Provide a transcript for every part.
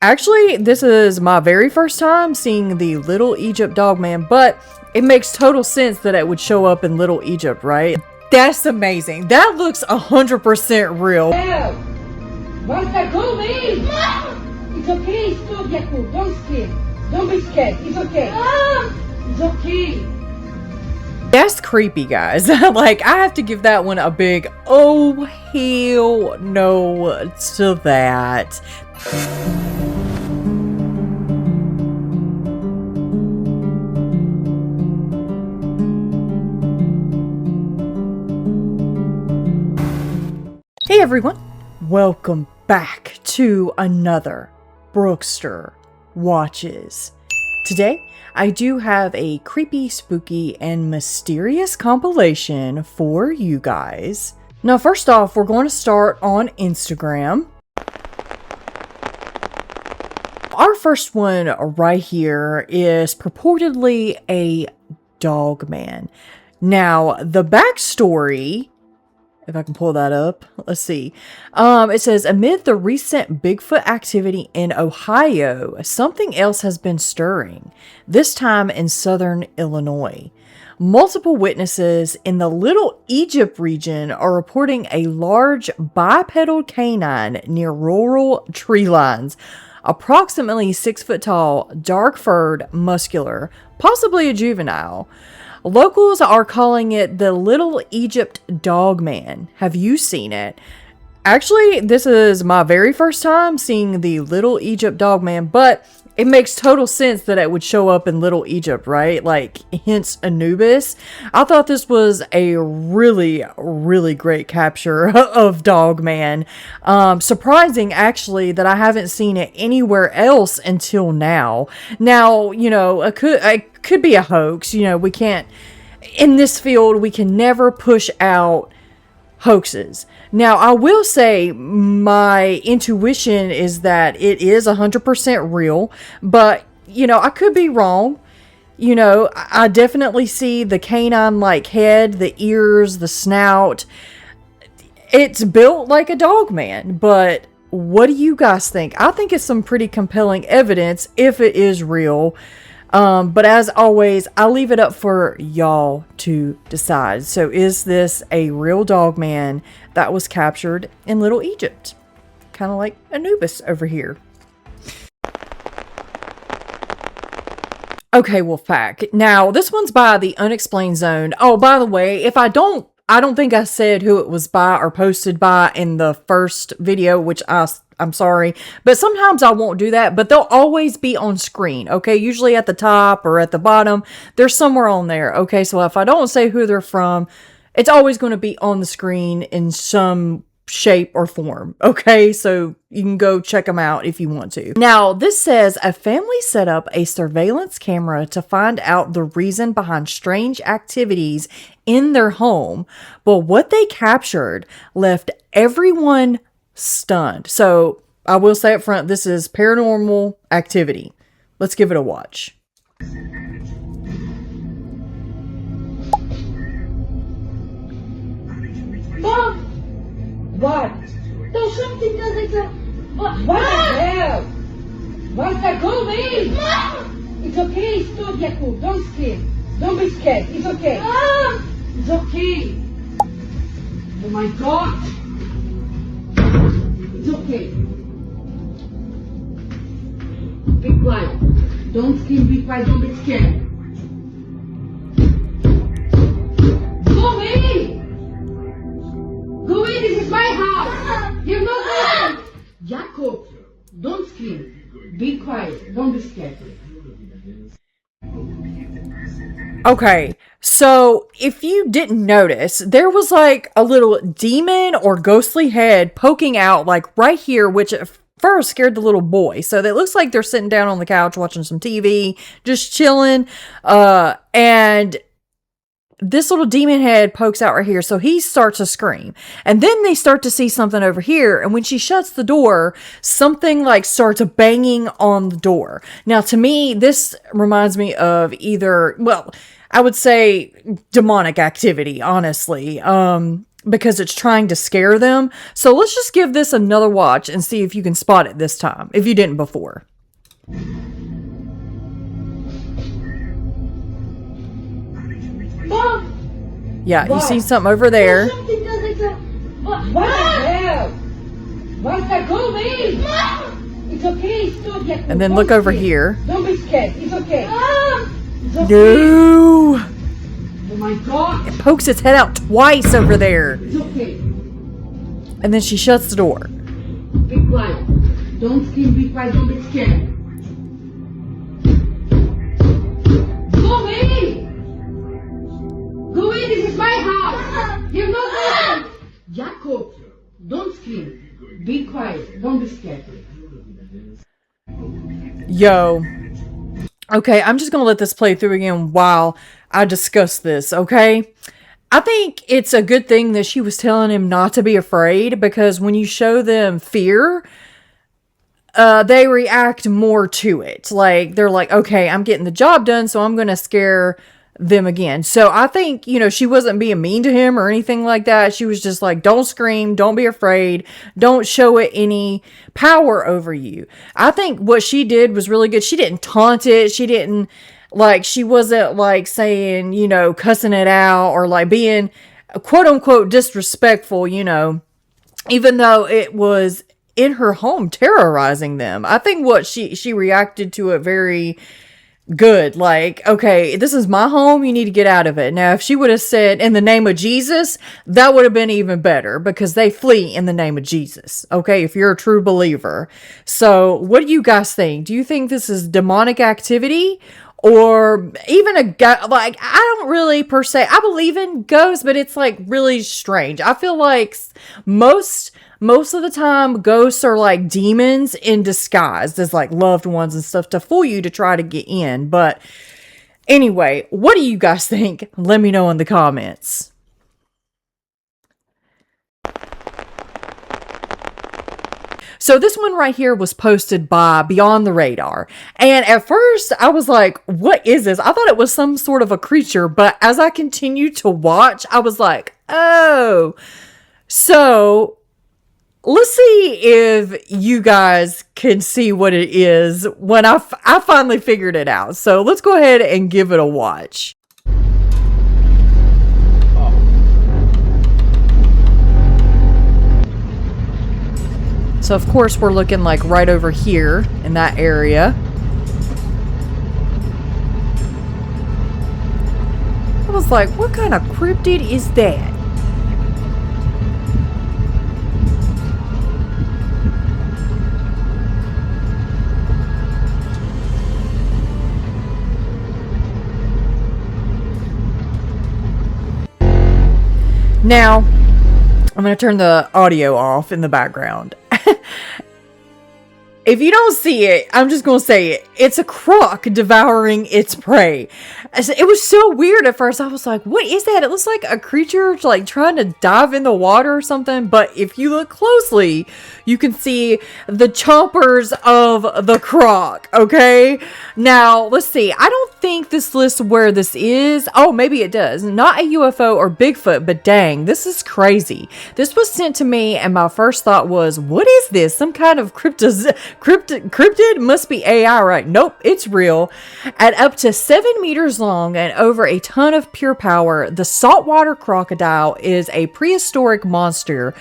Actually, this is my very first time seeing the Little Egypt Dogman, but it makes total sense that it would show up in Little Egypt, right? That's amazing. That looks 100% real. Yeah. What's that? Go away! Mom! It's okay, stop, Yaku. Don't scream. Don't be scared. It's okay. Mom! It's okay. That's creepy, guys. Like, I have to give that one a big, oh, hell no to that. Hey everyone, welcome back to another Brookster Watches. Today, I do have a creepy, spooky, and mysterious compilation for you guys. Now, first off, we're going to start on Instagram. Our first one right here is purportedly a Dogman. Now, the backstory, if I can pull that up, let's see. It says, amid the recent Bigfoot activity in Ohio, something else has been stirring, this time in southern Illinois. Multiple witnesses in the Little Egypt region are reporting a large bipedal canine near rural tree lines, approximately 6 foot tall, dark-furred, muscular, possibly a juvenile. Locals are calling it the Little Egypt Dogman. Have you seen it? Actually, this is my very first time seeing the Little Egypt Dogman, but it makes total sense that it would show up in Little Egypt, right? Like, hence Anubis. I thought this was a really, really great capture of Dogman. Surprising, actually, that I haven't seen it anywhere else until now. Now, you know, it could be a hoax. You know, we can't, in this field, we can never push out hoaxes. Now, I will say my intuition is that it is 100% real, but, you know, I could be wrong. You know, I definitely see the canine-like head, the ears, the snout. It's built like a Dogman, but what do you guys think? I think it's some pretty compelling evidence if it is real. But as always, I'll leave it up for y'all to decide. So is this a real Dogman that was captured in Little Egypt? Kind of like Anubis over here. Okay, Wolfpack. Now, this one's by the Unexplained Zone. Oh, by the way, if I don't think I said who it was by or posted by in the first video, which I'm sorry, but sometimes I won't do that, but they'll always be on screen, okay? Usually at the top or at the bottom, they're somewhere on there, okay? So if I don't say who they're from, it's always going to be on the screen in some shape or form, okay? So you can go check them out if you want to. Now, this says, a family set up a surveillance camera to find out the reason behind strange activities in their home, but what they captured left everyone stunned. So I will say up front, this is Paranormal Activity. Let's give it a watch. Mom! What? There's something that's like a... What the hell? What's that? Go away! Mom! It's okay, stop, Yaku. Don't scream. Don't be scared. It's okay. Mom! It's okay. Oh my God! It's okay. Be quiet. Don't scream, be quiet, don't be scared. Go away! Go away, this is my house! You're not going! Jacob, don't scream. Be quiet, don't be scared. Okay, so if you didn't notice, there was like a little demon or ghostly head poking out like right here, which at first scared the little boy. So it looks like they're sitting down on the couch watching some TV, just chilling. And this little demon head pokes out right here. So he starts to scream. And then they start to see something over here. And when she shuts the door, something like starts banging on the door. Now, to me, this reminds me of either, well, I would say demonic activity, honestly. because it's trying to scare them. So let's just give this another watch and see if you can spot it this time, if you didn't before. Mom! Yeah, you What? see something over there. Something doesn't go. What the hell? What's that go, babe? Mom! It's okay, stop, Yaku. And then Don't look over scream. here. Don't be scared, it's okay. It's okay. No! Oh my god! It pokes its head out twice over there. It's okay. And then she shuts the door. Be quiet. Don't scream, be quiet, don't be scared. Go away! Go away, this is my house! You're not welcome! Jacob, don't scream. Be quiet, don't be scared. Yo. Okay, I'm just gonna let this play through again while I discuss this, okay? I think it's a good thing that she was telling him not to be afraid, because when you show them fear, they react more to it. Like, they're like, okay, I'm getting the job done, so I'm gonna scare them again. So I think, you know, she wasn't being mean to him or anything like that. She was just like, don't scream, don't be afraid, don't show it any power over you. I think what she did was really good. She didn't taunt it. She didn't, like, she wasn't like saying, you know, cussing it out or like being quote unquote disrespectful, you know, even though it was in her home terrorizing them. I think what she reacted to it very good. Like, okay, this is my home, you need to get out of it. Now, if she would have said, in the name of Jesus, that would have been even better, because they flee in the name of Jesus. Okay, if you're a true believer. So, what do you guys think? Do you think this is demonic activity? Or even a ghost? Like, I don't really per se, I believe in ghosts, but it's like really strange. I feel like most of the time, ghosts are like demons in disguise as like loved ones and stuff to fool you to try to get in. But anyway, what do you guys think? Let me know in the comments. So this one right here was posted by Beyond the Radar. And at first I was like, what is this? I thought it was some sort of a creature. But as I continued to watch, I was like, oh. So let's see if you guys can see what it is when I finally figured it out. So let's go ahead and give it a watch. So of course we're looking like right over here in that area. I was like, what kind of cryptid is that? Now, I'm going to turn the audio off in the background. If you don't see it, I'm just going to say it. It's a croc devouring its prey. It was so weird at first. I was like, what is that? It looks like a creature like trying to dive in the water or something. But if you look closely, you can see the chompers of the croc. Okay. Now, let's see. I don't think this lists where this is. Oh, maybe it does. Not a UFO or Bigfoot, but dang, this is crazy. This was sent to me and my first thought was, what is this? Some kind of cryptid? Must be AI, right? Nope, it's real. At up to 7 meters long and over a ton of pure power, the saltwater crocodile is a prehistoric monster,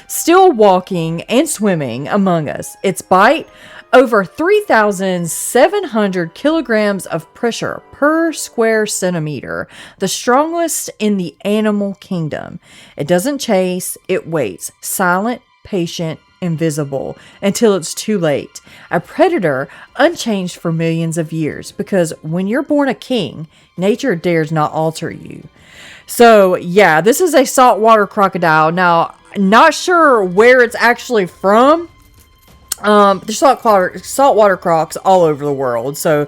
still walking and swimming among us. Its bite, over 3,700 kilograms of pressure per square centimeter, the strongest in the animal kingdom. It doesn't chase, it waits, silent, patient, invisible, until it's too late. A predator unchanged for millions of years, because when you're born a king, nature dares not alter you. So yeah, this is a saltwater crocodile. Now, not sure where it's actually from. There's saltwater crocs all over the world. So,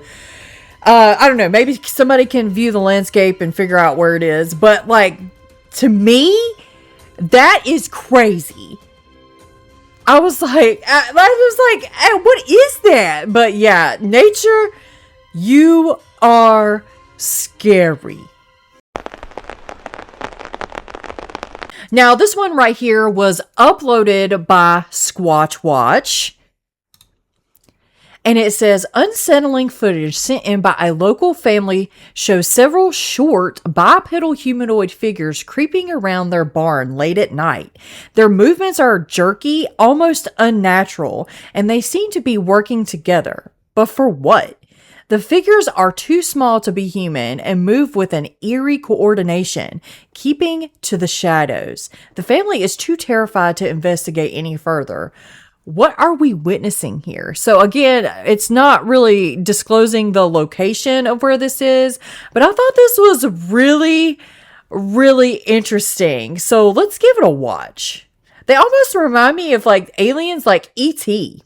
I don't know. Maybe somebody can view the landscape and figure out where it is. But like, to me, that is crazy. I was like, what is that? But yeah, nature, you are scary. Now, this one right here was uploaded by Squatch Watch. And it says, unsettling footage sent in by a local family shows several short bipedal humanoid figures creeping around their barn late at night. Their movements are jerky, almost unnatural, and they seem to be working together. But for what? The figures are too small to be human and move with an eerie coordination, keeping to the shadows. The family is too terrified to investigate any further. What are we witnessing here? So again, it's not really disclosing the location of where this is, but I thought this was really, really interesting. So let's give it a watch. They almost remind me of like aliens like E.T.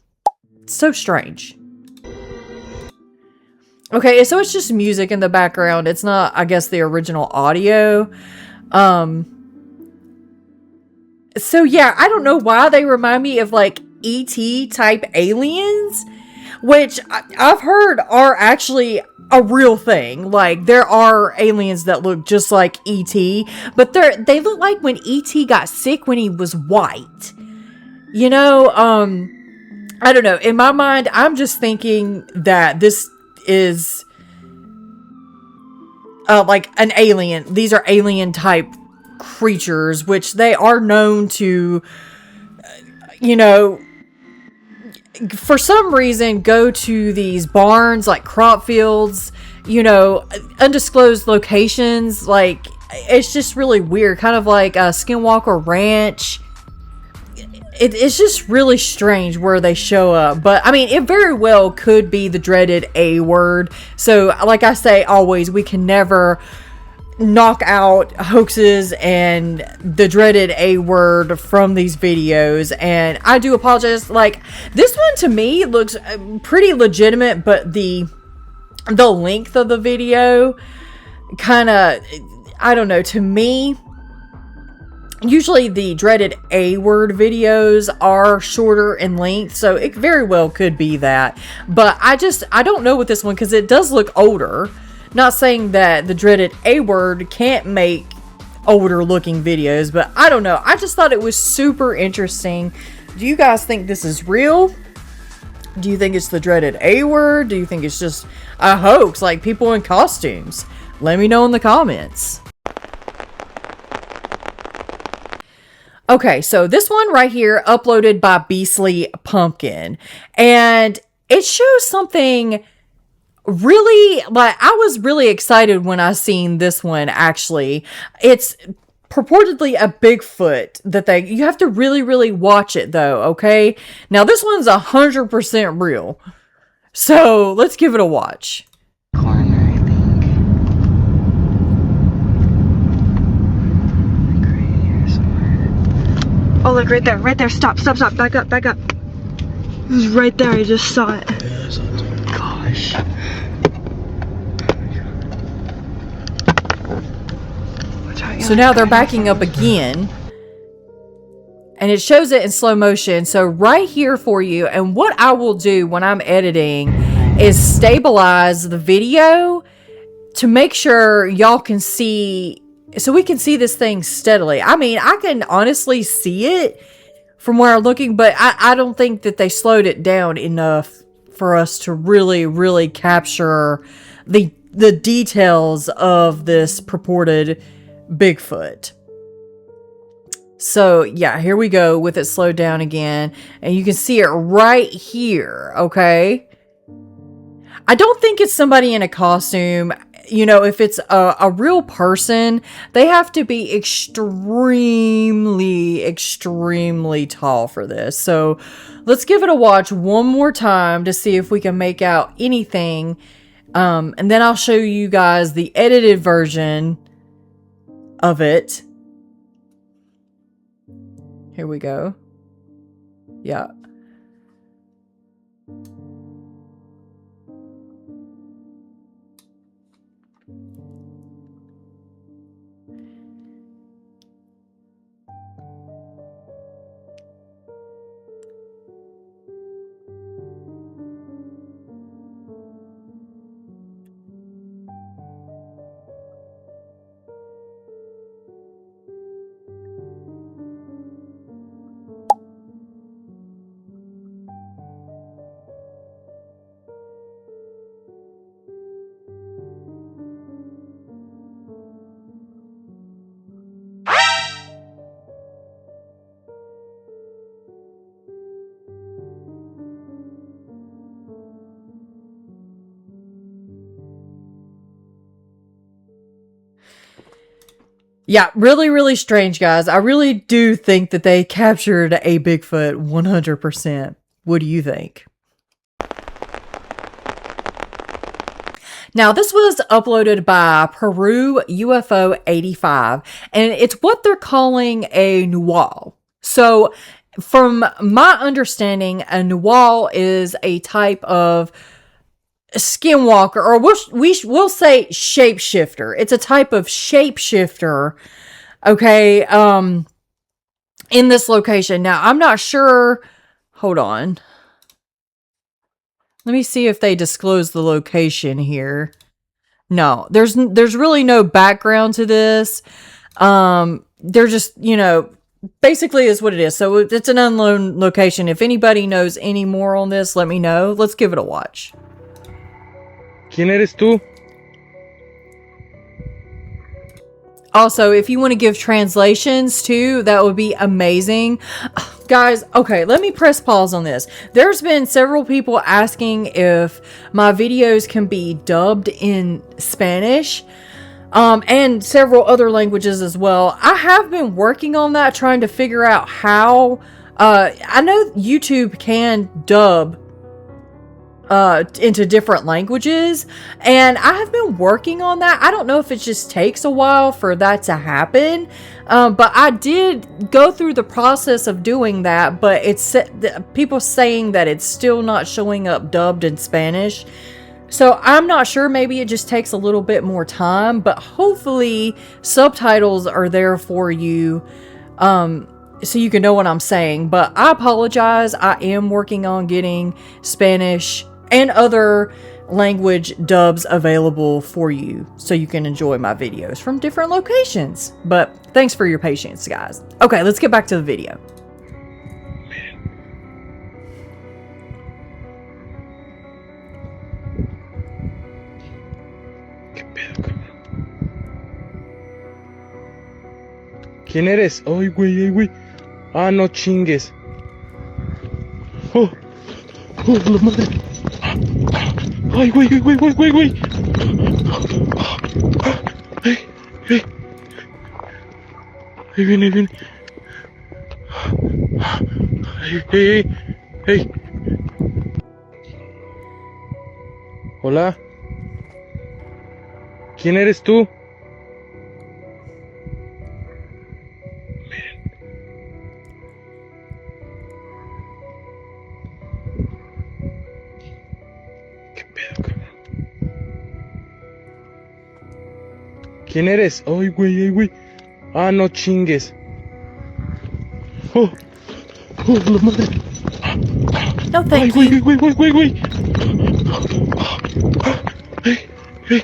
It's so strange. Okay, so it's just music in the background. It's not, I guess, the original audio. So yeah, I don't know why they remind me of like ET type aliens, which I've heard are actually a real thing. Like there are aliens that look just like ET, but they look like when ET got sick when he was white. You know, I don't know. In my mind, I'm just thinking that this is like an alien. These are alien type creatures, which they are known to, you know, for some reason go to these barns like crop fields, you know, undisclosed locations. Like it's just really weird, kind of like a Skinwalker Ranch. It's just really strange where they show up. But I mean, it very well could be the dreaded A word. So like I say always, we can never knock out hoaxes and the dreaded A word from these videos. And I do apologize. Like this one to me looks pretty legitimate, but the length of the video kind of, I don't know, to me, usually the dreaded A word videos are shorter in length, so it very well could be that. But I don't know with this one because it does look older. Not saying that the dreaded A word can't make older looking videos, but I don't know. I just thought it was super interesting. Do you guys think this is real? Do you think it's the dreaded A word? Do you think it's just a hoax, like people in costumes? Let me know in the comments. Okay, so this one right here, uploaded by Beastly Pumpkin. And it shows something really, like, I was really excited when I seen this one, actually. It's purportedly a Bigfoot that you have to really, really watch it, though, okay? Now, this one's 100% real. So, let's give it a watch. Corner, I think. Like right here somewhere. Oh, look, right there, right there. Stop, stop, stop. Back up, back up. It was right there. I just saw it. Yeah, I saw it too. Gosh. So now they're backing up again. And it shows it in slow motion. So right here for you. And what I will do when I'm editing is stabilize the video to make sure y'all can see, so we can see this thing steadily. I mean, I can honestly see it from where I'm looking, but I don't think that they slowed it down enough for us to really, really capture the details of this purported Bigfoot. So yeah, here we go with it slowed down again, and you can see it right here. Okay, I don't think it's somebody in a costume. You know, if it's a real person, they have to be extremely, extremely tall for this. So let's give it a watch one more time to see if we can make out anything. And then I'll show you guys the edited version of it. Here we go. Yeah. Yeah, really, really strange, guys. I really do think that they captured a Bigfoot 100%. What do you think? Now, this was uploaded by Peru UFO 85, and it's what they're calling a nual. So, from my understanding, a nual is a type of skinwalker, or we'll say shapeshifter. It's a type of shapeshifter, okay, in this location. Now, I'm not sure. Hold on. Let me see if they disclose the location here. No, there's really no background to this. They're just, basically is what it is. So it's an unknown location. If anybody knows any more on this, let me know. Let's give it a watch. ¿Quién eres tú? Also, if you want to give translations too, that would be amazing. Guys, okay, let me press pause on this. There's been several people asking if my videos can be dubbed in Spanish, and several other languages as well. I have been working on that, trying to figure out how. I know YouTube can dub into different languages, and I have been working on that. I don't know if it just takes a while for that to happen, but I did go through the process of doing that, but it's people saying that it's still not showing up dubbed in Spanish. So I'm not sure, maybe it just takes a little bit more time, but hopefully subtitles are there for you, so you can know what I'm saying. But I apologize, I am working on getting Spanish and other language dubs available for you so you can enjoy my videos from different locations. But thanks for your patience, guys. Okay, let's get back to the video. ¿Quién eres? Ay, güey. Ah, no chingues. Oh, la madre. Ay, güey. Hey. Ahí viene. Hey. Hola. ¿Quién eres tú? ¿Quién eres? Ay, güey. Ah, no chingues. Oh, la madre. No, thank Ay, you. güey. Hey.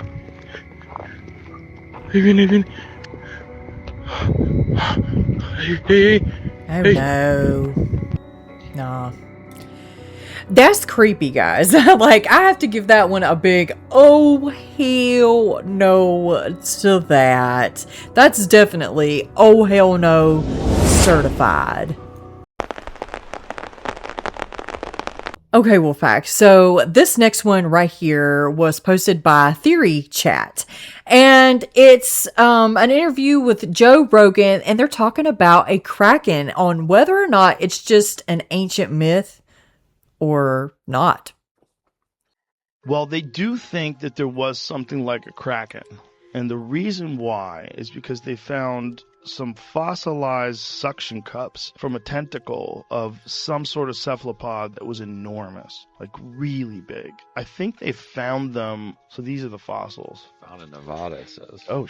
Ahí viene. Hey. Oh, no. Nah. That's creepy, guys. Like, I have to give that one a big, oh, hell no to that. That's definitely, oh, hell no, certified. Okay, Wolfpack. So this next one right here was posted by Theory Chat, and it's an interview with Joe Rogan, and they're talking about a Kraken on whether or not it's just an ancient myth or not. Well, they do think that there was something like a Kraken. And the reason why is because they found some fossilized suction cups from a tentacle of some sort of cephalopod that was enormous, like really big. I think they found them. So these are the fossils. Found in Nevada, it says. Oh,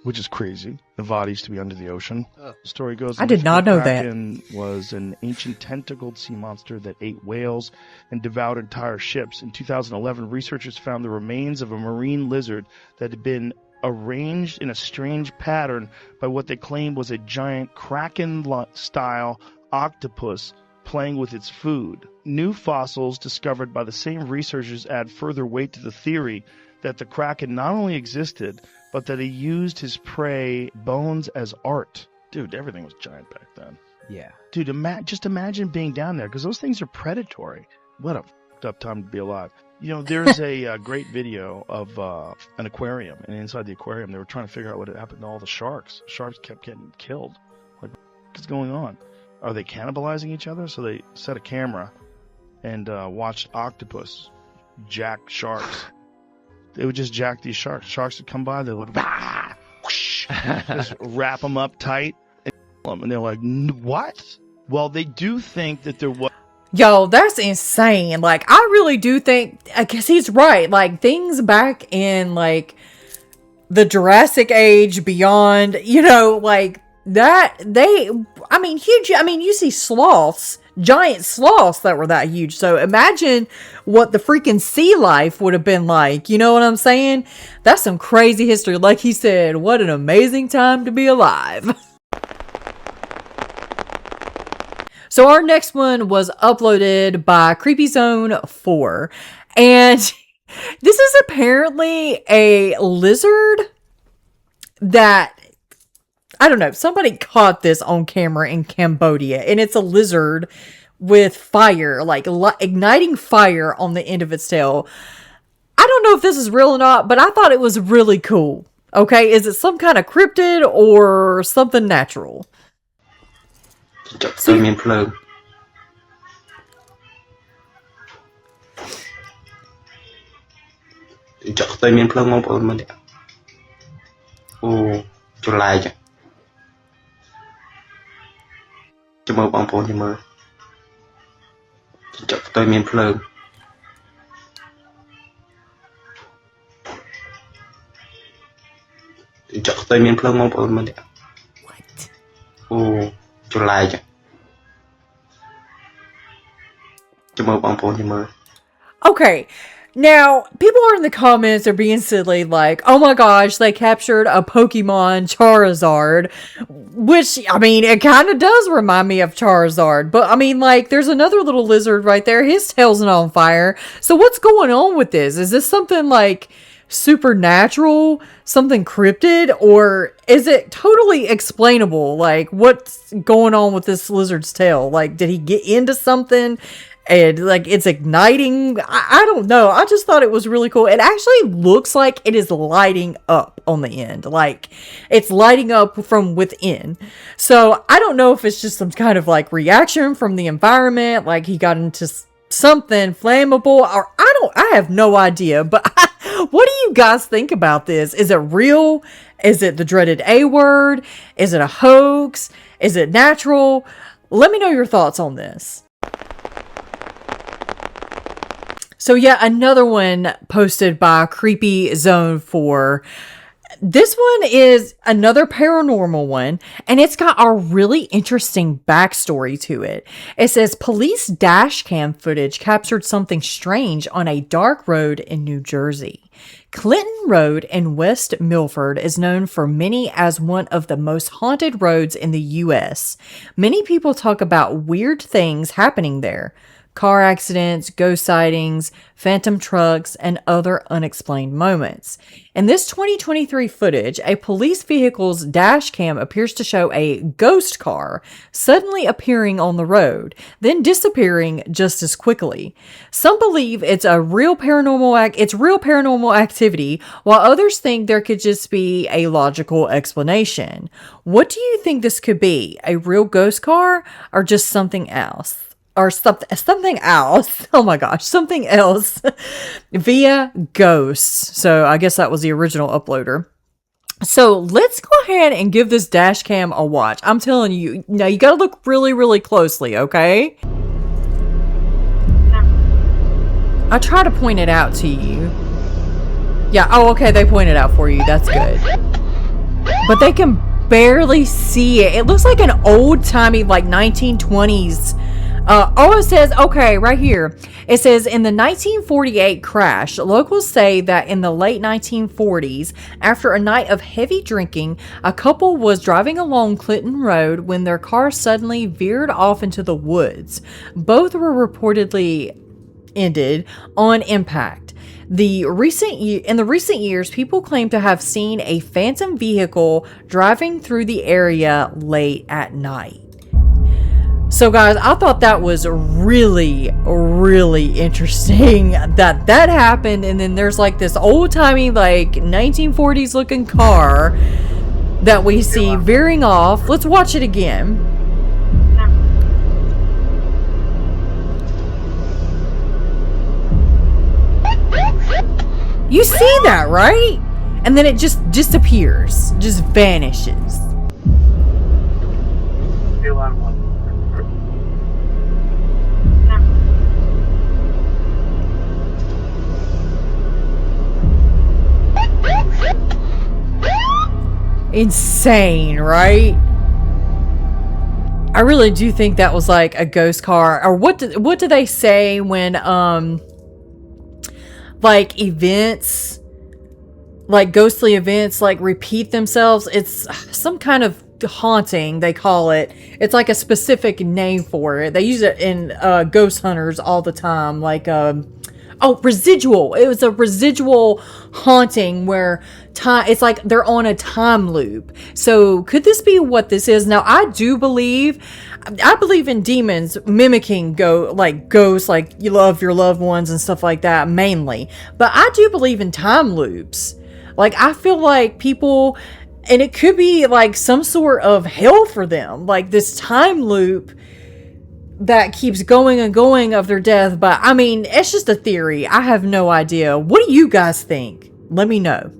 which is crazy. Nevada used to be under the ocean. Oh. The story goes, I did not know that. Kraken was an ancient tentacled sea monster that ate whales and devoured entire ships. In 2011, researchers found the remains of a marine lizard that had been arranged in a strange pattern by what they claimed was a giant Kraken-style octopus playing with its food. New fossils discovered by the same researchers add further weight to the theory that the Kraken not only existed, but that he used his prey bones as art. Dude, everything was giant back then. Yeah. Dude, just imagine being down there, because those things are predatory. What a fucked up time to be alive. You know, there's a great video of an aquarium, and inside the aquarium, they were trying to figure out what had happened to all the sharks. Sharks kept getting killed. Like, what's going on? Are they cannibalizing each other? So they set a camera and watched octopus jack sharks. They would just jack these sharks. Sharks would come by, they would whoosh, just wrap them up tight, and kill them. And they're like, what? Well, they do think that there was. Yo, that's insane. Like, I really do think, I guess he's right. Like, things back in, like, the Jurassic Age, beyond, you know, like, that, huge. I mean, you see sloths, giant sloths that were that huge. So imagine what the freaking sea life would have been like. You know what I'm saying? That's some crazy history. Like he said, what an amazing time to be alive. So our next one was uploaded by Creepy Zone 4. And this is apparently a lizard that, I don't know, somebody caught this on camera in Cambodia. And it's a lizard with fire, like igniting fire on the end of its tail. I don't know if this is real or not, but I thought it was really cool. Okay, is it some kind of cryptid or something natural? So, okay, now people are in the comments are being silly, like, oh my gosh, they captured a Pokemon Charizard, which, I mean, it kind of does remind me of Charizard, but I mean, like, there's another little lizard right there, his tail's not on fire. So what's going on with this? Is this something like supernatural, something cryptid, or is it totally explainable? Like, what's going on with this lizard's tail? Like, did he get into something and like it's igniting? I don't know. I just thought it was really cool. It actually looks like it is lighting up on the end, like it's lighting up from within. So I don't know if it's just some kind of like reaction from the environment, like he got into something flammable, or I have no idea. But what do you guys think about this? Is it real? Is it the dreaded A word? Is it a hoax? Is it natural? Let me know your thoughts on this. So yeah, another one posted by Creepy Zone 4. This one is another paranormal one, and it's got a really interesting backstory to it. It says police dash cam footage captured something strange on a dark road in New Jersey. Clinton Road in West Milford is known for many as one of the most haunted roads in the U.S. Many people talk about weird things happening there. Car accidents, ghost sightings, phantom trucks, and other unexplained moments. In this 2023 footage, a police vehicle's dash cam appears to show a ghost car suddenly appearing on the road, then disappearing just as quickly. Some believe it's real paranormal activity, while others think there could just be a logical explanation. What do you think this could be? A real ghost car or just something else? Or something else. Oh my gosh, something else via ghosts. So I guess that was the original uploader. So let's go ahead and give this dash cam a watch. I'm telling you, now you gotta look really, really closely, okay? I try to point it out to you. Yeah, oh, okay, they pointed out for you. That's good. But they can barely see it. It looks like an old-timey, like 1920s. It says, okay, right here. It says, in the 1948 crash, locals say that in the late 1940s, after a night of heavy drinking, a couple was driving along Clinton Road when their car suddenly veered off into the woods. Both were reportedly ended on impact. In the recent years, people claim to have seen a phantom vehicle driving through the area late at night. So guys, I thought that was really, really interesting that happened. And then there's like this old-timey, like 1940s looking car that we see veering off. Let's watch it again. You see that, right? And then it just disappears, just vanishes. Insane, right? I really do think that was like a ghost car. Or what do they say when like events, like ghostly events, like repeat themselves? It's some kind of haunting, they call it. It's like a specific name for it. They use it in ghost hunters all the time, like oh, residual. It was a residual haunting where time, it's like they're on a time loop. So could this be what this is? Now, I believe in demons mimicking ghosts, like you love your loved ones and stuff like that mainly. But I do believe in time loops. Like, I feel like people, and it could be like some sort of hell for them, like this time loop that keeps going and going of their death. But I mean, it's just a theory. I have no idea. What do you guys think? Let me know.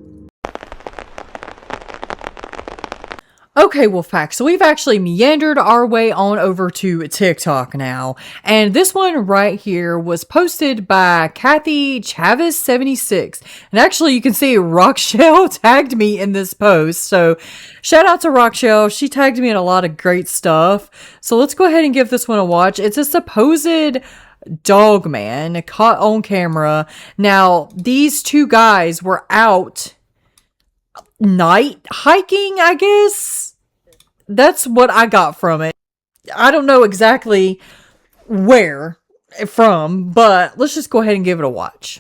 Okay, Wolfpack, so we've actually meandered our way on over to TikTok now. And this one right here was posted by Kathy Chavis76. And actually, you can see Rockshell tagged me in this post. So shout out to Rockshell. She tagged me in a lot of great stuff. So let's go ahead and give this one a watch. It's a supposed Dogman caught on camera. Now, these two guys were out night hiking, I guess. That's what I got from it. I don't know exactly where from, but let's just go ahead and give it a watch.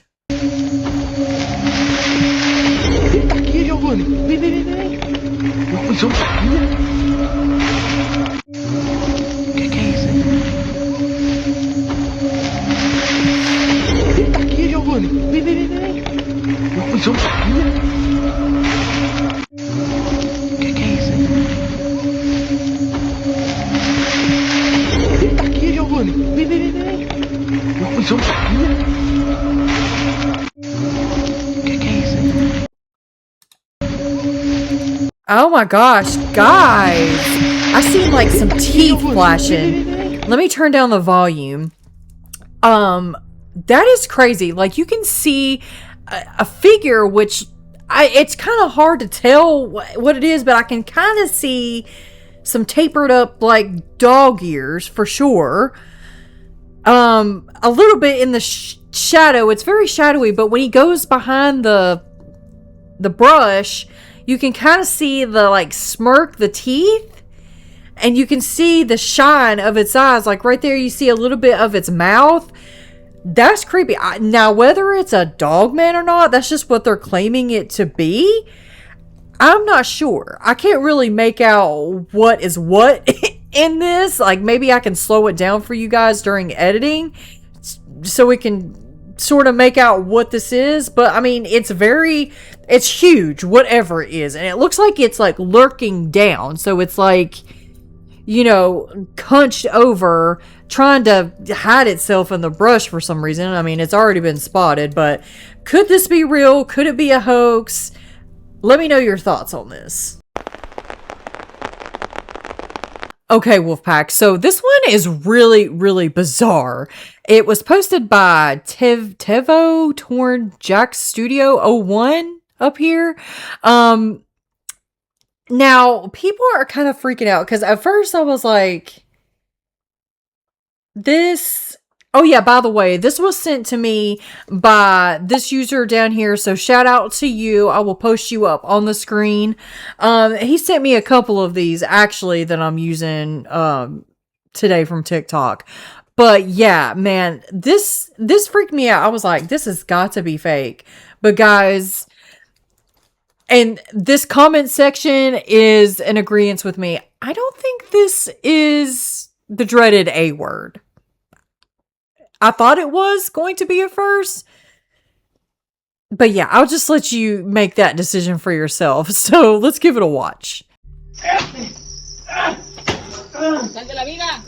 Oh my gosh, guys! I see like some teeth flashing. Let me turn down the volume. That is crazy. Like, you can see a figure, which it's kind of hard to tell what it is, but I can kind of see some tapered up like dog ears for sure. A little bit in the shadow. It's very shadowy, but when he goes behind the brush, you can kind of see the like smirk, the teeth, and you can see the shine of its eyes. Like right there, you see a little bit of its mouth. That's creepy. Now, whether it's a Dogman or not, that's just what they're claiming it to be. I'm not sure. I can't really make out what is what in this. Like, maybe I can slow it down for you guys during editing so we can sort of make out what this is. But I mean, it's huge, whatever it is, and it looks like it's like lurking down, so it's like, you know, hunched over, trying to hide itself in the brush for some reason. I mean, it's already been spotted, but could this be real? Could it be a hoax? Let me know your thoughts on this. Okay, Wolfpack, so this one is really, really bizarre. It was posted by Tevo Torn Jack Studio 01 up here. Now, people are kind of freaking out because at first I was like, this... Oh yeah, by the way, this was sent to me by this user down here, so shout out to you. I will post you up on the screen. He sent me a couple of these, actually, that I'm using today from TikTok. But yeah, man, this freaked me out. I was like, this has got to be fake. But guys, and this comment section is in agreement with me. I don't think this is the dreaded A word. I thought it was going to be at first. But yeah, I'll just let you make that decision for yourself. So let's give it a watch. Sal de la viga.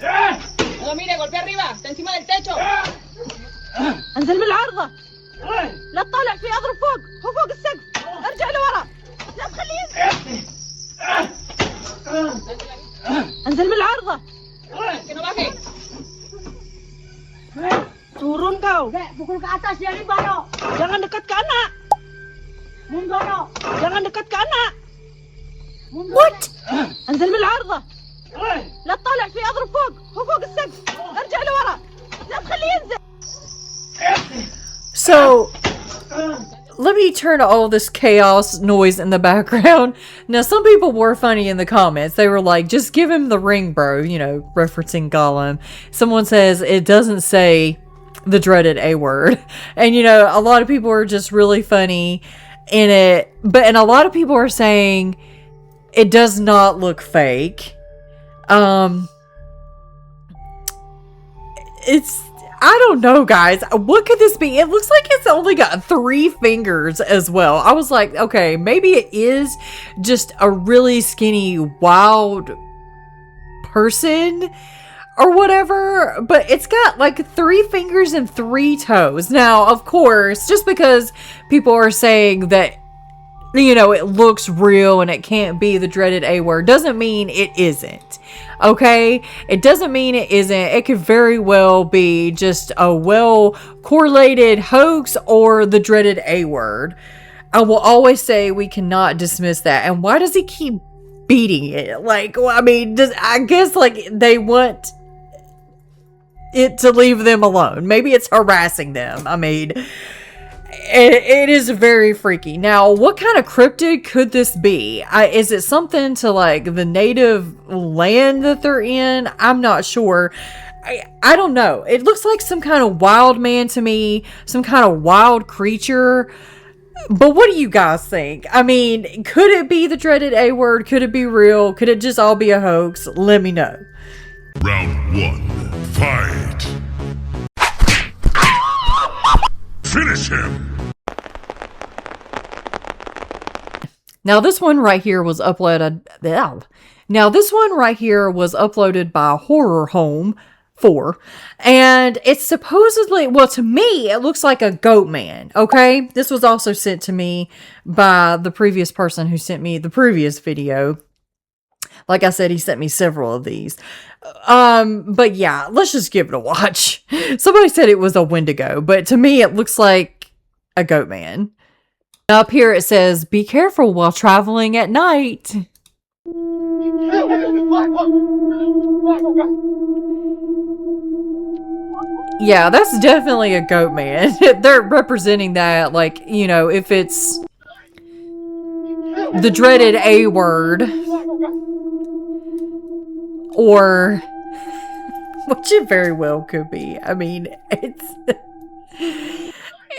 No lo mire, golpea arriba. Está encima del techo. انزل من العارضة. لا تطالع فيه، اضرب فوق. هو فوق السقف. ارجع لورا. لا تخليه ينزل. انزل من العارضة. Que no baje. Turun kau. Pukul ke atas dia ni, Bano. Jangan dekat ke anak. Mundur. Jangan dekat ke anak. What? انزل من العارضة. لا تطالع فيه، اضرب فوق. هو فوق السقف. ارجع لورا. لا تخليه ينزل. So, let me turn all this chaos noise in the background. Now, some people were funny in the comments. They were like, just give him the ring, bro. You know, referencing Gollum. Someone says it doesn't say the dreaded A word. And, you know, a lot of people are just really funny in it. And a lot of people are saying it does not look fake. I don't know, guys. What could this be? It looks like it's only got 3 fingers as well. I was like, okay, maybe it is just a really skinny, wild person or whatever, but it's got like 3 fingers and 3 toes. Now, of course, just because people are saying that, you know, it looks real and it can't be the dreaded A word doesn't mean it isn't. Okay? It doesn't mean it isn't. It could very well be just a well correlated hoax or the dreaded A word. I will always say we cannot dismiss that. And why does he keep beating it? Like, well, I mean, I guess like they want it to leave them alone. Maybe it's harassing them. I mean, it is very freaky. Now, what kind of cryptid could this be? Is it something to like the native land that they're in? I'm not sure. I don't know. It looks like some kind of wild man to me, some kind of wild creature. But what do you guys think? I mean, could it be the dreaded A word? Could it be real? Could it just all be a hoax? Let me know. Round 1. Fight! Finish him! Now this one right here was uploaded. Now this one right here was uploaded by Horror Home 4, and it's supposedly, well, to me it looks like a Goatman. Okay, this was also sent to me by the previous person who sent me the previous video. Like I said, he sent me several of these. But yeah, let's just give it a watch. Somebody said it was a Wendigo, but to me it looks like a Goatman. Up here it says, be careful while traveling at night. Yeah, that's definitely a Goatman. They're representing that, like, you know, if it's the dreaded A word, or which it very well could be. I mean,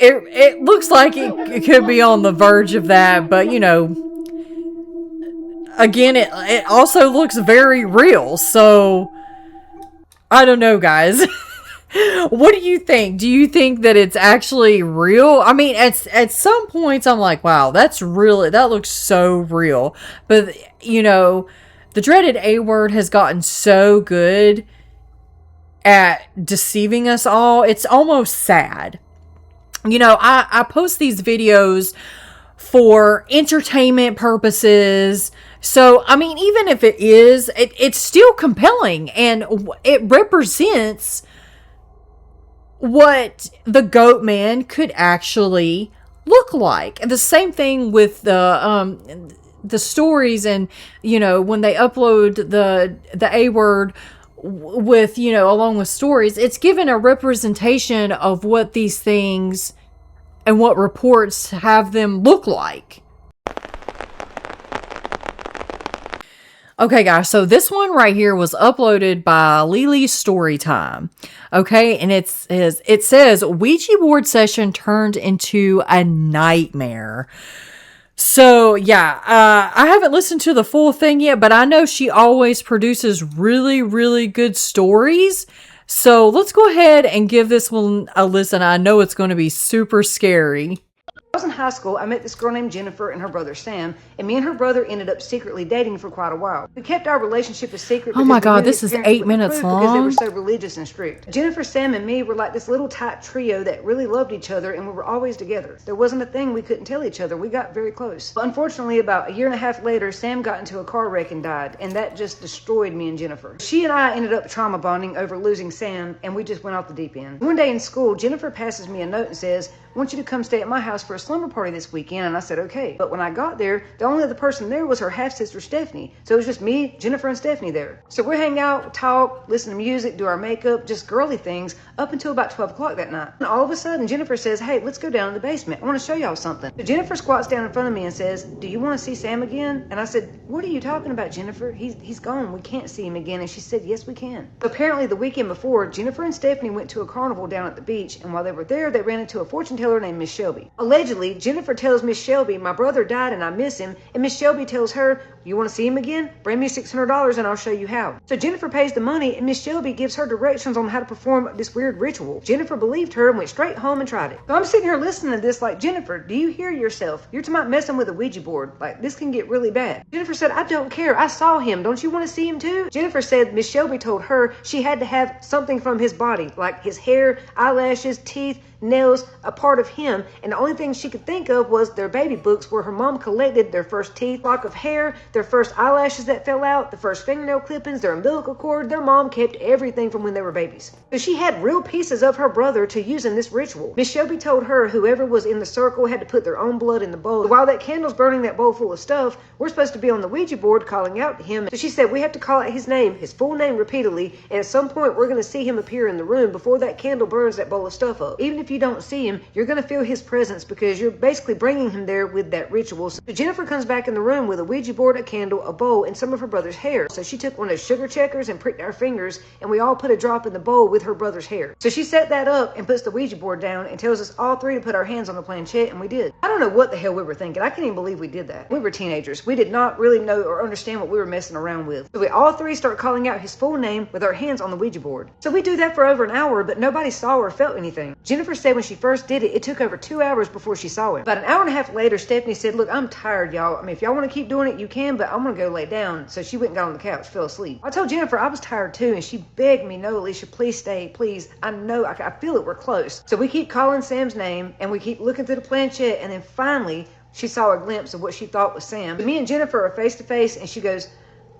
it looks like it could be on the verge of that, but you know, again, it also looks very real. So I don't know, guys. What do you think? Do you think that it's actually real? I mean, at some points I'm like, wow, that looks so real. But you know, the dreaded A word has gotten so good at deceiving us all. It's almost sad. You know, I post these videos for entertainment purposes. So, I mean, even if it is, it's still compelling, and it represents what the Goatman could actually look like. And the same thing with the stories, and you know, when they upload the A word with, you know, along with stories, it's given a representation of what these things and what reports have them look like. Okay, guys, so this one right here was uploaded by Lily's Storytime. Okay, and it says Ouija board session turned into a nightmare. So, yeah, I haven't listened to the full thing yet, but I know she always produces really, really good stories. So let's go ahead and give this one a listen. I know it's going to be super scary. I was in high school, I met this girl named Jennifer and her brother Sam, and me and her brother ended up secretly dating for quite a while. We kept our relationship a secret. Oh my God, this is 8 minutes long. Because they were so religious and strict. Jennifer, Sam, and me were like this little tight trio that really loved each other, and we were always together. There wasn't a thing we couldn't tell each other. We got very close. But unfortunately, about a year and a half later, Sam got into a car wreck and died, and that just destroyed me and Jennifer. She and I ended up trauma bonding over losing Sam, and we just went off the deep end. One day in school, Jennifer passes me a note and says, "I want you to come stay at my house for a slumber party this weekend." And I said, okay. But when I got there, the only other person there was her half-sister, Stephanie. So it was just me, Jennifer, and Stephanie there. So we hang out, talk, listen to music, do our makeup, just girly things, up until about 12 o'clock that night. And all of a sudden, Jennifer says, hey, let's go down to the basement. I want to show y'all something. So Jennifer squats down in front of me and says, do you want to see Sam again? And I said, what are you talking about, Jennifer? He's gone. We can't see him again. And she said, yes, we can. So apparently the weekend before, Jennifer and Stephanie went to a carnival down at the beach. And while they were there, they ran into a fortune teller named Miss Shelby. Allegedly, Jennifer tells Miss Shelby, my brother died and I miss him. And Miss Shelby tells her, you want to see him again? Bring me $600 and I'll show you how. So Jennifer pays the money and Miss Shelby gives her directions on how to perform this weird ritual. Jennifer believed her and went straight home and tried it. So I'm sitting here listening to this like, Jennifer, do you hear yourself? You're talking about messing with a Ouija board. Like, this can get really bad. Jennifer said, I don't care. I saw him. Don't you want to see him too? Jennifer said Miss Shelby told her she had to have something from his body, like his hair, eyelashes, teeth, nails, a part of him, and the only thing she could think of was their baby books where her mom collected their first teeth, lock of hair, their first eyelashes that fell out, the first fingernail clippings, their umbilical cord. Their mom kept everything from when they were babies. So she had real pieces of her brother to use in this ritual. Miss Shelby told her whoever was in the circle had to put their own blood in the bowl. So while that candle's burning that bowl full of stuff, we're supposed to be on the Ouija board calling out to him. So she said we have to call out his name, his full name repeatedly, and at some point we're going to see him appear in the room before that candle burns that bowl of stuff up. Even if you don't see him, you're going to feel his presence because you're basically bringing him there with that ritual. So Jennifer comes back in the room with a Ouija board, a candle, a bowl, and some of her brother's hair. So she took one of those sugar checkers and pricked our fingers, and we all put a drop in the bowl with her brother's hair. So she set that up and puts the Ouija board down and tells us all three to put our hands on the planchette, and we did. I don't know what the hell we were thinking. I can't even believe we did that. We were teenagers. We did not really know or understand what we were messing around with. So we all three start calling out his full name with our hands on the Ouija board. So we do that for over an hour, but nobody saw or felt anything. Jennifer said when she first did it took over 2 hours before she saw him. About an hour and a half later, Stephanie said, look, I'm tired, y'all. I mean, if y'all want to keep doing it, you can, but I'm going to go lay down. So she went and got on the couch, fell asleep. I told Jennifer I was tired too, and she begged me, no, Alicia, please stay, please. I know, I feel it, we're close. So we keep calling Sam's name, and we keep looking through the planchette, and then finally, she saw a glimpse of what she thought was Sam. Me and Jennifer are face to face, and she goes,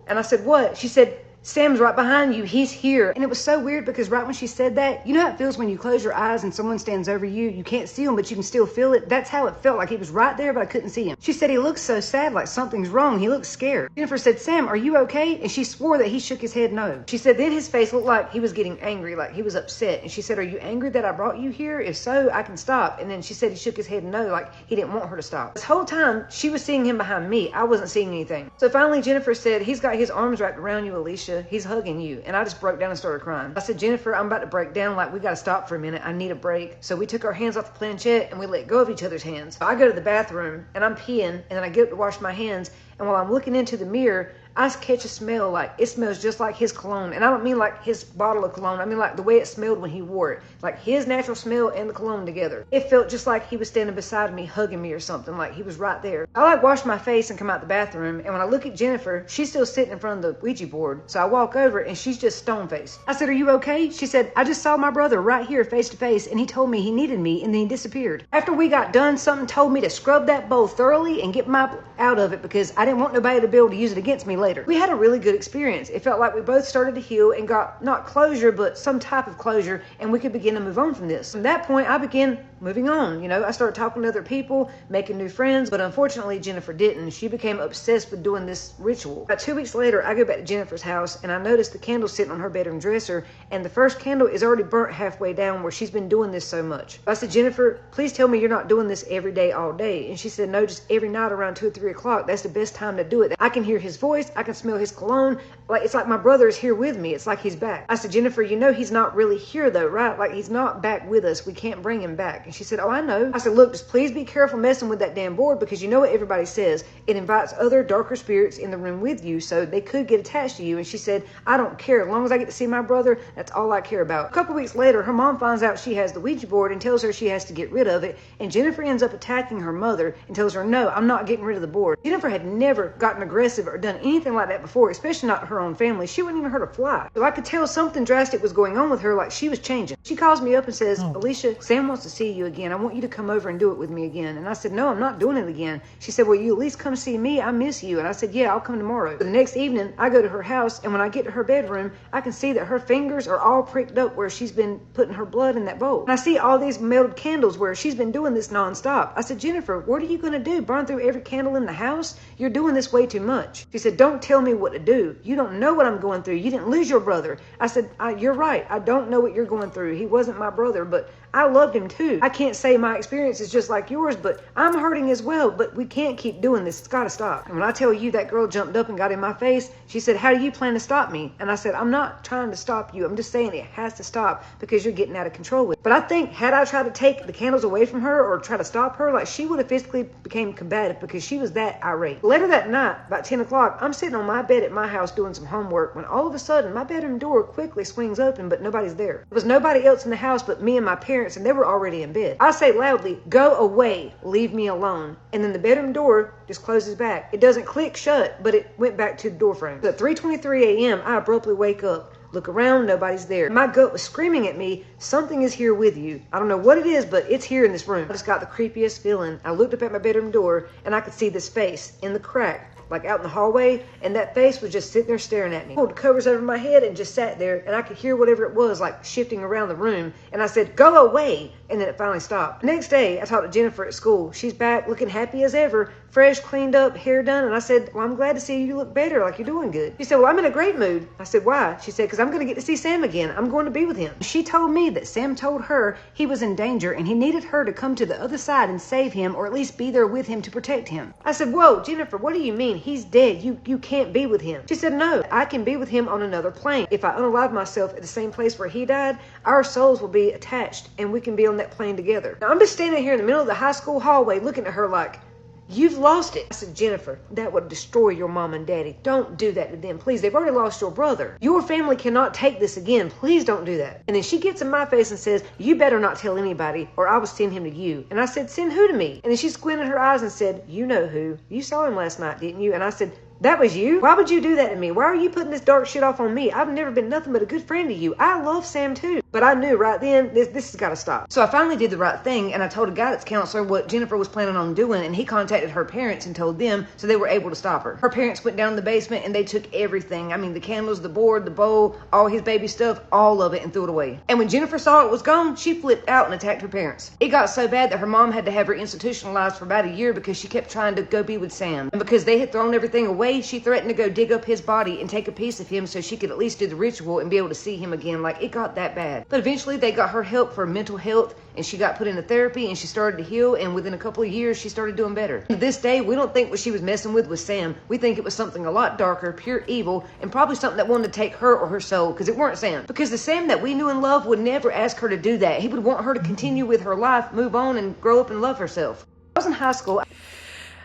and I said, what? She said, Sam's right behind you. He's here. And it was so weird because right when she said that, you know how it feels when you close your eyes and someone stands over you? You can't see him, but you can still feel it. That's how it felt. Like he was right there, but I couldn't see him. She said he looks so sad, like something's wrong. He looks scared. Jennifer said, Sam, are you okay? And she swore that he shook his head no. She said then his face looked like he was getting angry, like he was upset. And she said, are you angry that I brought you here? If so, I can stop. And then she said he shook his head no, like he didn't want her to stop. This whole time, she was seeing him behind me. I wasn't seeing anything. So finally, Jennifer said, he's got his arms wrapped around you, Alicia. He's hugging you. And I just broke down and started crying. I said, Jennifer, I'm about to break down. Like, we got to stop for a minute. I need a break. So we took our hands off the planchette and we let go of each other's hands. So I go to the bathroom and I'm peeing and then I get up to wash my hands. And while I'm looking into the mirror, I catch a smell like it smells just like his cologne. And I don't mean like his bottle of cologne. I mean like the way it smelled when he wore it. Like his natural smell and the cologne together. It felt just like he was standing beside me, hugging me or something. Like he was right there. I like wash my face and come out the bathroom. And when I look at Jennifer, she's still sitting in front of the Ouija board. So I walk over and she's just stone faced. I said, are you okay? She said, I just saw my brother right here face to face and he told me he needed me and then he disappeared. After we got done, something told me to scrub that bowl thoroughly and get my out of it because I didn't want nobody to be able to use it against me later. We had a really good experience. It felt like we both started to heal and got not closure, but some type of closure, and we could begin to move on from this. From that point, I began moving on. You know, I started talking to other people, making new friends, but unfortunately, Jennifer didn't. She became obsessed with doing this ritual. About 2 weeks later, I go back to Jennifer's house, and I noticed the candle sitting on her bedroom dresser, and the first candle is already burnt halfway down where she's been doing this so much. I said, Jennifer, please tell me you're not doing this every day, all day. And she said, no, just every night around 2 or 3 o'clock. That's the best time to do it. I can hear his voice, I can smell his cologne. Like, it's like my brother is here with me. It's like he's back. I said, Jennifer, you know he's not really here though, right? Like, he's not back with us. We can't bring him back. And she said, oh, I know. I said, look, just please be careful messing with that damn board, because you know what everybody says. It invites other darker spirits in the room with you, so they could get attached to you. And she said, I don't care. As long as I get to see my brother, that's all I care about. A couple weeks later, her mom finds out she has the Ouija board and tells her she has to get rid of it. And Jennifer ends up attacking her mother and tells her, no, I'm not getting rid of the board. Jennifer had never gotten aggressive or done anything like that before, especially not her own family. She wouldn't even hurt a fly. So I could tell something drastic was going on with her, like she was changing. She calls me up and says, Alicia, Sam wants to see you again. I want you to come over and do it with me again. And I said, no, I'm not doing it again. She said, well, you at least come see me. I miss you. And I said, yeah, I'll come tomorrow. The next evening, I go to her house, and when I get to her bedroom, I can see that her fingers are all pricked up where she's been putting her blood in that bowl. And I see all these melted candles where she's been doing this nonstop. I said, Jennifer, what are you going to do? Burn through every candle in the house? You're doing this way too much. She said, don't tell me what to do. You don't know what I'm going through. You didn't lose your brother. I said, you're right. I don't know what you're going through. He wasn't my brother, but I loved him too. I can't say my experience is just like yours, but I'm hurting as well. But we can't keep doing this. It's got to stop. And when I tell you that girl jumped up and got in my face, she said, how do you plan to stop me? And I said, I'm not trying to stop you. I'm just saying it has to stop because you're getting out of control with it. But I think had I tried to take the candles away from her or try to stop her, like she would have physically became combative because she was that irate. Later that night, about 10 o'clock, I'm sitting on my bed at my house doing some homework when all of a sudden my bedroom door quickly swings open, but nobody's there. There was nobody else in the house but me and my parents, and they were already in bed. I say loudly, go away, leave me alone. And then the bedroom door just closes back. It doesn't click shut, but it went back to the door frame. So at 3:23 a.m., I abruptly wake up. Look around, nobody's there. My gut was screaming at me, something is here with you. I don't know what it is, but it's here in this room. I just got the creepiest feeling. I looked up at my bedroom door, and I could see this face in the crack, like out in the hallway, and that face was just sitting there staring at me. I pulled the covers over my head and just sat there, and I could hear whatever it was, like shifting around the room, and I said, go away, and then it finally stopped. The next day, I talked to Jennifer at school. She's back looking happy as ever, fresh, cleaned up, hair done, and I said, well, I'm glad to see you look better, like you're doing good. She said, well, I'm in a great mood. I said, why? She said, because I'm going to get to see Sam again. I'm going to be with him. She told me that Sam told her he was in danger, and he needed her to come to the other side and save him, or at least be there with him to protect him. I said, whoa, Jennifer, what do you mean? He's dead. You can't be with him. She said, no, I can be with him on another plane. If I unalive myself at the same place where he died, our souls will be attached, and we can be on that plane together. Now, I'm just standing here in the middle of the high school hallway looking at her like, you've lost it. I said, Jennifer, that would destroy your mom and daddy. Don't do that to them. Please, they've already lost your brother. Your family cannot take this again. Please don't do that. And then she gets in my face and says, you better not tell anybody or I will send him to you. And I said, send who to me? And then she squinted her eyes and said, you know who. You saw him last night, didn't you? And I said, that was you? Why would you do that to me? Why are you putting this dark shit off on me? I've never been nothing but a good friend to you. I love Sam too. But I knew right then, this has got to stop. So I finally did the right thing, and I told a guidance counselor what Jennifer was planning on doing, and he contacted her parents and told them, so they were able to stop her. Her parents went down in the basement, and they took everything. I mean, the candles, the board, the bowl, all his baby stuff, all of it, and threw it away. And when Jennifer saw it was gone, she flipped out and attacked her parents. It got so bad that her mom had to have her institutionalized for about a year because she kept trying to go be with Sam. And because they had thrown everything away, she threatened to go dig up his body and take a piece of him so she could at least do the ritual and be able to see him again. Like, it got that bad. But eventually they got her help for mental health, and she got put into therapy, and she started to heal, and within a couple of years she started doing better. To this day, we don't think what she was messing with was Sam. We think it was something a lot darker, pure evil, and probably something that wanted to take her or her soul, because it weren't Sam. Because the Sam that we knew and loved would never ask her to do that. He would want her to continue with her life, move on, and grow up and love herself. I was in high school.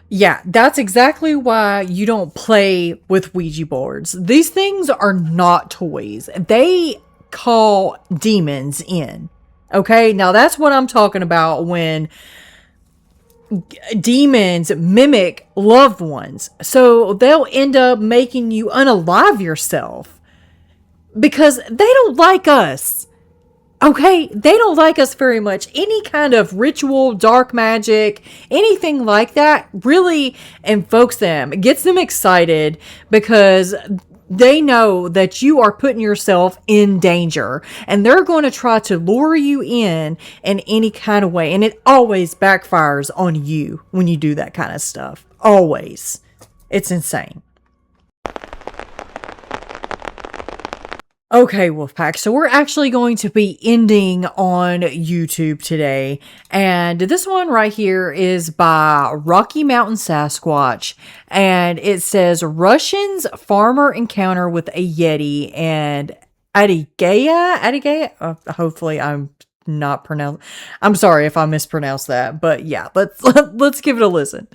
Yeah, that's exactly why you don't play with Ouija boards. These things are not toys. They call demons in. Okay, now that's what I'm talking about when demons mimic loved ones. So they'll end up making you unalive yourself because they don't like us. Okay, they don't like us very much. Any kind of ritual, dark magic, anything like that really invokes them. It gets them excited because they know that you are putting yourself in danger. And they're going to try to lure you in any kind of way. And it always backfires on you when you do that kind of stuff. Always. It's insane. Okay, Wolfpack, so we're actually going to be ending on YouTube today, and this one right here is by Rocky Mountain Sasquatch, and it says, Russians farmer encounter with a yeti and Adigaya, hopefully I'm not pronounced, I'm sorry if I mispronounced that, but yeah, let's give it a listen.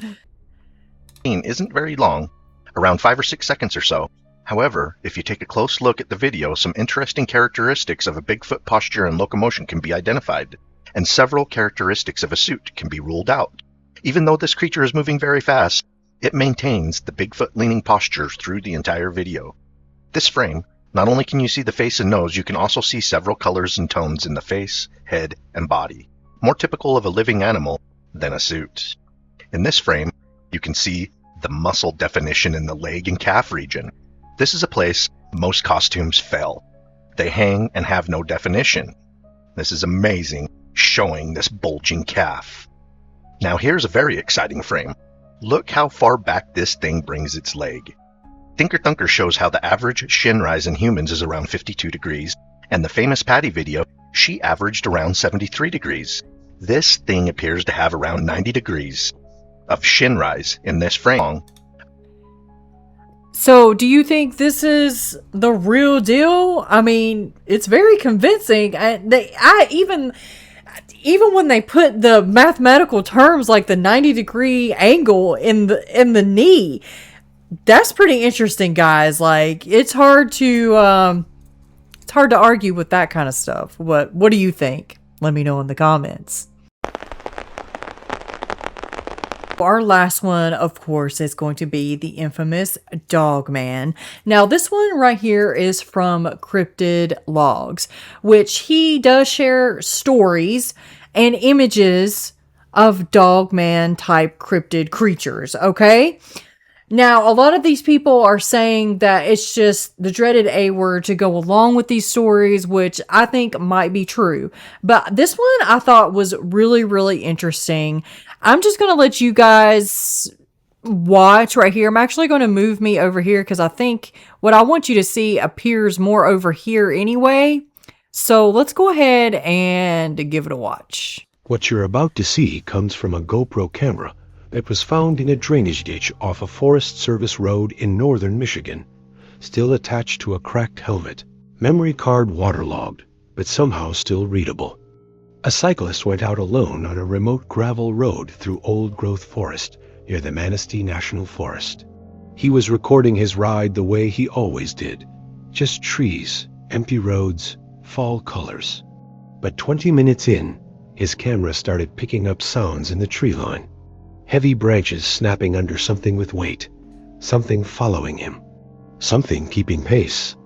Isn't very long, around 5 or 6 seconds or so. However, if you take a close look at the video, some interesting characteristics of a Bigfoot posture and locomotion can be identified, and several characteristics of a suit can be ruled out. Even though this creature is moving very fast, it maintains the Bigfoot-leaning posture through the entire video. This frame, not only can you see the face and nose, you can also see several colors and tones in the face, head, and body, more typical of a living animal than a suit. In this frame, you can see the muscle definition in the leg and calf region. This is a place most costumes fail. They hang and have no definition. This is amazing, showing this bulging calf. Now here's a very exciting frame. Look how far back this thing brings its leg. Thinker Thunker shows how the average shin rise in humans is around 52 degrees, and the famous Patty video, she averaged around 73 degrees. This thing appears to have around 90 degrees of shin rise in this frame. So, do you think this is the real deal? I mean, it's very convincing. Even when they put the mathematical terms like the 90-degree angle in the knee, that's pretty interesting, guys. Like, it's hard to argue with that kind of stuff. What do you think? Let me know in the comments. Our last one, of course, is going to be the infamous Dogman. Now, this one right here is from Cryptid Logs, which he does share stories and images of Dogman type cryptid creatures, okay? Now, a lot of these people are saying that it's just the dreaded A word to go along with these stories, which I think might be true. But this one I thought was really, really interesting. I'm just going to let you guys watch right here. I'm actually going to move me over here because I think what I want you to see appears more over here anyway. So let's go ahead and give it a watch. What you're about to see comes from a GoPro camera that was found in a drainage ditch off a Forest Service road in northern Michigan, still attached to a cracked helmet, memory card waterlogged, but somehow still readable. A cyclist went out alone on a remote gravel road through old-growth forest near the Manistee National Forest. He was recording his ride the way he always did, just trees, empty roads, fall colors. But 20 minutes in, his camera started picking up sounds in the tree line. Heavy branches snapping under something with weight, something following him, something keeping pace.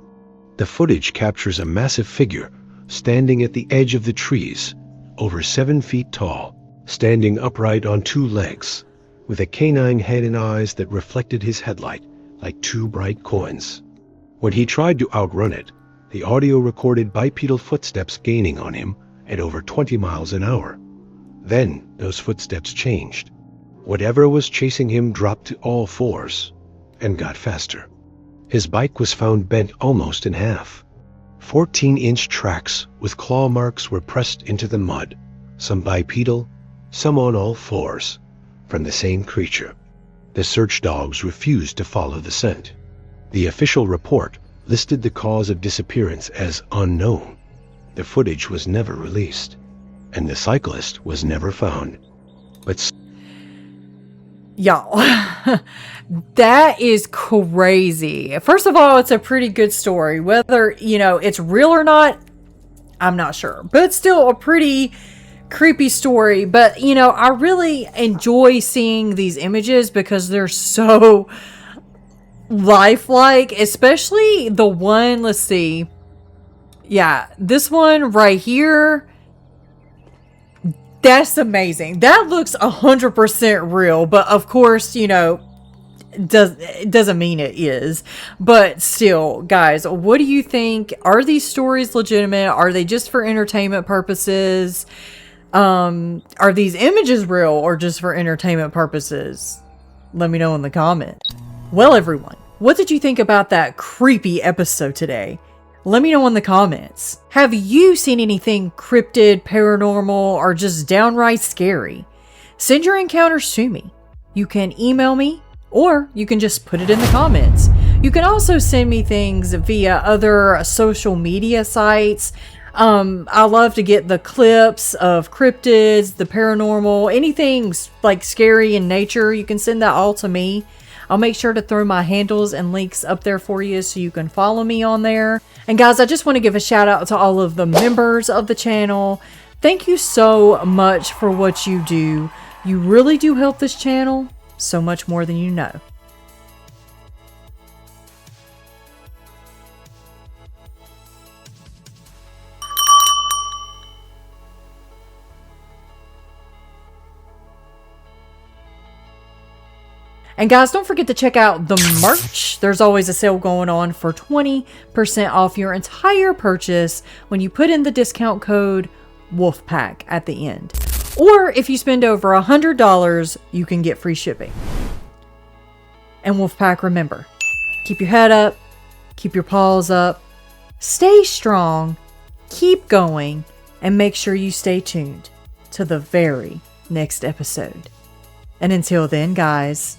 The footage captures a massive figure standing at the edge of the trees, over 7 feet tall, standing upright on 2 legs, with a canine head and eyes that reflected his headlight like 2 bright coins. When he tried to outrun it, the audio recorded bipedal footsteps gaining on him at over 20 miles an hour. Then those footsteps changed. Whatever was chasing him dropped to all fours and got faster. His bike was found bent almost in half. 14-inch tracks with claw marks were pressed into the mud, some bipedal, some on all fours, from the same creature. The search dogs refused to follow the scent. The official report listed the cause of disappearance as unknown. The footage was never released, and the cyclist was never found. But y'all, that is crazy. First of all, it's a pretty good story. Whether, it's real or not, I'm not sure. But it's still a pretty creepy story. But, I really enjoy seeing these images because they're so lifelike. Especially the one, let's see. Yeah, this one right here. That's amazing. That looks 100% real, but of course, it doesn't mean it is. But still, guys, what do you think? Are these stories legitimate? Are they just for entertainment purposes? Are these images real or just for entertainment purposes? Let me know in the comments. Well, everyone, what did you think about that creepy episode today? Let me know in the comments. Have you seen anything cryptid, paranormal, or just downright scary? Send your encounters to me. You can email me, or you can just put it in the comments. You can also send me things via other social media sites. I love to get the clips of cryptids, the paranormal, anything like scary in nature. You can send that all to me. I'll make sure to throw my handles and links up there for you so you can follow me on there. And guys, I just want to give a shout out to all of the members of the channel. Thank you so much for what you do. You really do help this channel so much more than you know. And guys, don't forget to check out the merch. There's always a sale going on for 20% off your entire purchase when you put in the discount code WOLFPACK at the end. Or if you spend over $100, you can get free shipping. And WOLFPACK, remember, keep your head up, keep your paws up, stay strong, keep going, and make sure you stay tuned to the very next episode. And until then, guys,